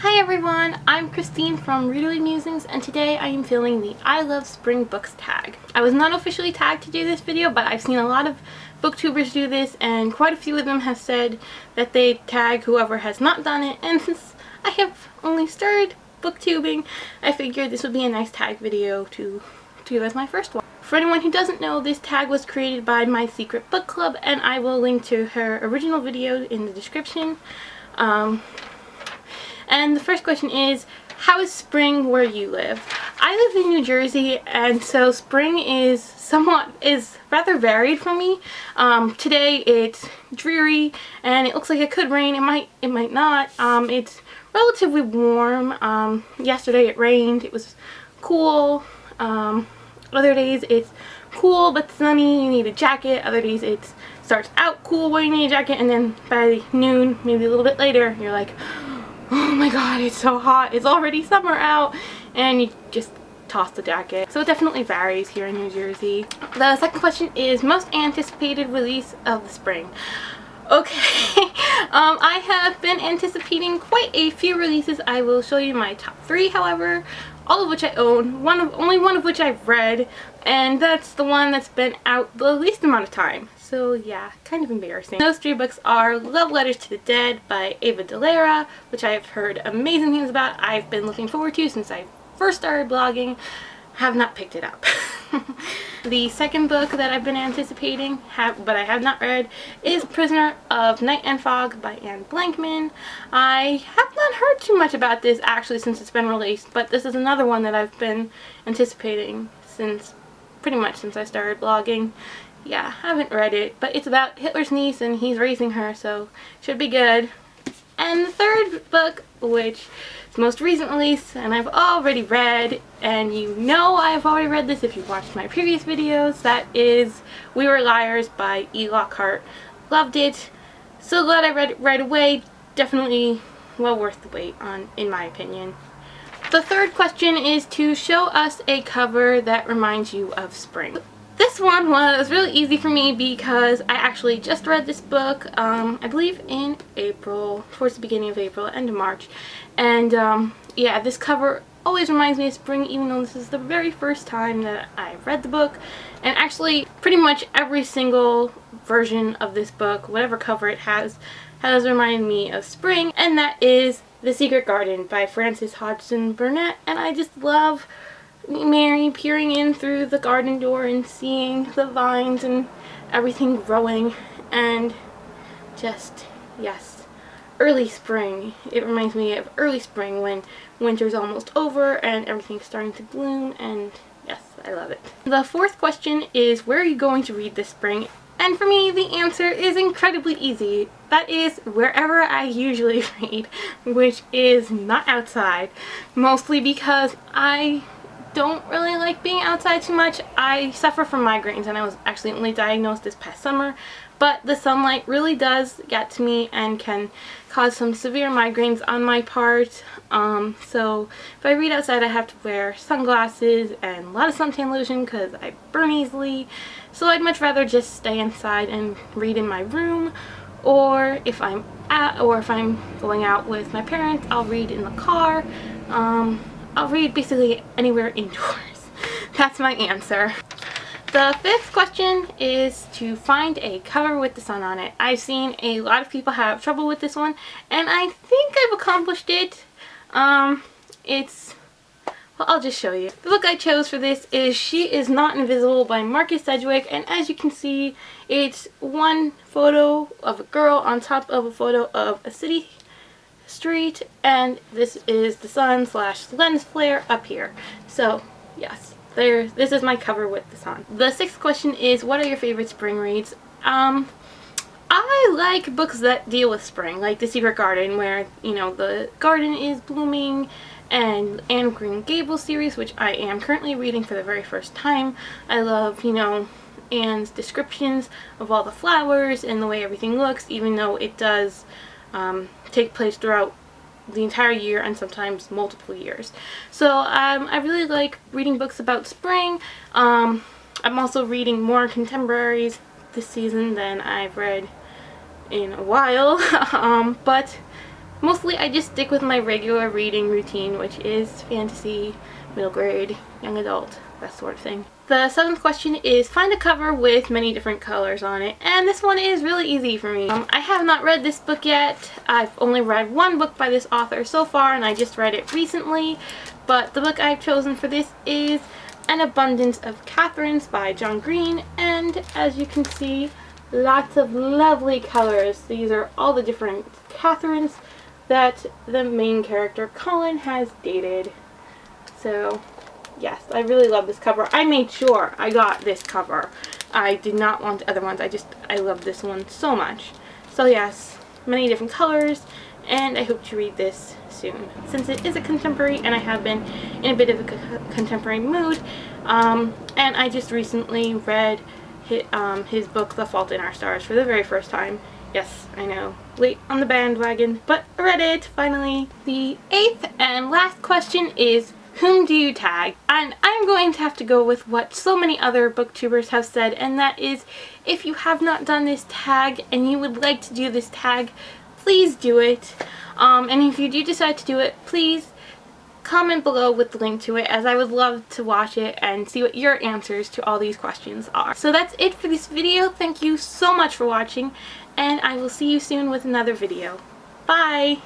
Hi everyone, I'm Christine from Readerly Musings, and today I am filling the I Love Spring Books tag. I was not officially tagged to do this video, but I've seen a lot of booktubers do this, and quite a few of them have said that they tag whoever has not done it, and since I have only started booktubing, I figured this would be a nice tag video to do as my first one. For anyone who doesn't know, this tag was created by my secret book club, and I will link to her original video in the description. And the first question is, how is spring where you live? I live in New Jersey, and so spring is rather varied for me. Today it's dreary and it looks like it could rain. It might not. It's relatively warm. Yesterday it rained. It was cool. Other days it's cool but sunny, you need a jacket. Other days it starts out cool where you need a jacket, and then by noon, maybe a little bit later, you're like, oh my god, it's so hot, it's already summer out, and you just toss the jacket. So it definitely varies here in New Jersey. The second question is most anticipated release of the spring. Okay, I have been anticipating quite a few releases. I will show you my top 3, however, all of which I own, only one of which I've read, and that's the one that's been out the least amount of time. So yeah, kind of embarrassing. Those 3 books are Love Letters to the Dead by Dellaira, which I have heard amazing things about. I've been looking forward to since I first started blogging. Have not picked it up. The second book that I've been anticipating, but I have not read, is Prisoner of Night and Fog by Blankman. I have not heard too much about this actually since it's been released, but this is another one that I've been anticipating pretty much since I started blogging. Yeah, haven't read it, but it's about Hitler's niece and he's raising her, so should be good. And the third book, which is most recent release, and I've already read, and you know I've already read this if you've watched my previous videos, that is We Were Liars by Lockhart. Loved it. So glad I read it right away. Definitely well worth the wait in my opinion. The third question is to show us a cover that reminds you of spring. This one was really easy for me because I actually just read this book, I believe in April, towards the beginning of April, end of March. And yeah, this cover always reminds me of spring, even though this is the very first time that I read the book. And actually, pretty much every single version of this book, whatever cover it has reminded me of spring, and that is The Secret Garden by Hodgson Burnett. And I just love Mary peering in through the garden door and seeing the vines and everything growing, and just, yes, early spring. It reminds me of early spring when winter's almost over and everything's starting to bloom, and yes, I love it. The fourth question is, where are you going to read this spring? And for me, the answer is incredibly easy. That is wherever I usually read, which is not outside, mostly because I don't really like being outside too much. I suffer from migraines, and I was actually only diagnosed this past summer, but the sunlight really does get to me and can cause some severe migraines on my part. So if I read outside, I have to wear sunglasses and a lot of suntan lotion because I burn easily. So I'd much rather just stay inside and read in my room, or if I'm going out with my parents, I'll read in the car. I'll read basically anywhere indoors. That's my answer. The fifth question is to find a cover with the sun on it. I've seen a lot of people have trouble with this one, and I think I've accomplished it. Well, I'll just show you. The book I chose for this is She Is Not Invisible by Sedgwick, and as you can see, it's one photo of a girl on top of a photo of a city street, and this is the sun / lens flare up here. So yes, this is my cover with the sun. The sixth question is, what are your favorite spring reads? I like books that deal with spring, like The Secret Garden, where, you know, the garden is blooming, and Anne of Green Gables series, which I am currently reading for the very first time. I love, you know, Anne's descriptions of all the flowers and the way everything looks, even though it does take place throughout the entire year and sometimes multiple years. So I really like reading books about spring. I'm also reading more contemporaries this season than I've read in a while, but Mostly I just stick with my regular reading routine, which is fantasy, middle grade, young adult, that sort of thing. The 7th question is find a cover with many different colors on it, and this one is really easy for me. I have not read this book yet. I've only read one book by this author so far, and I just read it recently, but the book I've chosen for this is An Abundance of Katherines by John Green, and as you can see, lots of lovely colors. These are all the different Katherines that the main character Colin has dated. So yes, I really love this cover. I made sure I got this cover. I did not want the other ones. I love this one so much. So yes, many different colors, and I hope to read this soon. Since it is a contemporary and I have been in a bit of a contemporary mood, and I just recently read his book The Fault in Our Stars for the very first time. Yes, I know, late on the bandwagon, but I read it finally. The 8th and last question is, whom do you tag? And I'm going to have to go with what so many other booktubers have said, and that is, if you have not done this tag and you would like to do this tag, please do it. And if you do decide to do it, please comment below with the link to it, as I would love to watch it and see what your answers to all these questions are. So that's it for this video. Thank you so much for watching, and I will see you soon with another video. Bye!